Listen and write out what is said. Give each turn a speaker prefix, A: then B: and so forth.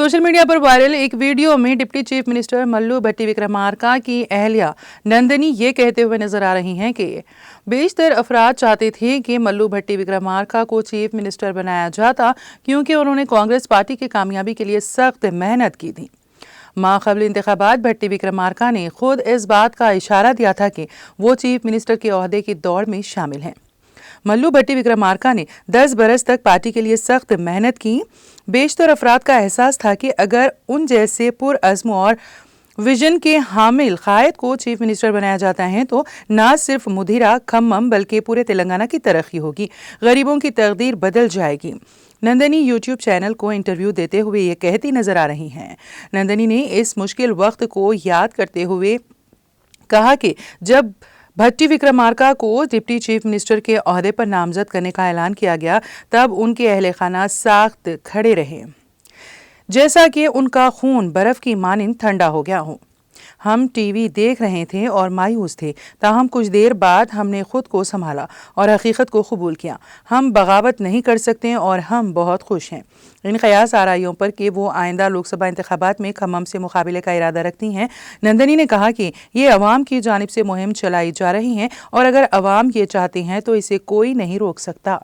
A: Social media पर viral एक video में डिप्टी चीफ मिनिस्टर मल्लू भट्टी विक्रमार्का की अहलिया नंदनी ये कहते हुए नजर आ रही हैं कि बेशतर अफराद चाहते थे कि मल्लू भट्टी विक्रमार्का को चीफ मिनिस्टर बनाया जाता क्योंकि उन्होंने कांग्रेस पार्टी की कामयाबी के लिए सख्त मेहनत की थी। माक़बल इंतखाबात भट्टी विक्रमार्का ने खुद इस बात का इशारा दिया था कि वो चीफ मिनिस्टर के ओहदे की दौड़ में शामिल हैं। मल्लू भट्टी विक्रमार्का ने 10 बरस तक पार्टी के लिए सख्त मेहनत की। बेशतर अफराद का एहसास था कि अगर उन जैसे पुरअज़्म और विजन के हामिल कायद को चीफ मिनिस्टर बनाया जाता है तो ना सिर्फ मुधीरा खम्मम बल्कि पूरे तेलंगाना की तरक्की होगी, गरीबों की तकदीर बदल जाएगी। नंदनी यूट्यूब चैनल को इंटरव्यू देते हुए ये कहती नजर आ रही हैं। नंदनी ने इस मुश्किल वक्त को याद करते हुए कहा कि जब भट्टी विक्रमार्का को डिप्टी चीफ मिनिस्टर के ओहदे पर नामजद करने का ऐलान किया गया तब उनके अहले खाना सख्त खड़े रहे, जैसा कि उनका खून बर्फ की मानिंद ठंडा हो गया हो। हम टीवी देख रहे थे और मायूस थे, ताहम कुछ देर बाद हमने खुद को संभाला और हकीकत को कबूल किया। हम बगावत नहीं कर सकते और हम बहुत खुश हैं। इन क़यास आराइयों पर कि वो आइंदा लोकसभा इंतखाबात में खम्मम से मुकाबले का इरादा रखती हैं। नंदनी ने कहा कि ये अवाम की जानिब से मुहिम चलाई जा रही है और अगर अवाम ये चाहते हैं तो इसे कोई नहीं रोक सकता।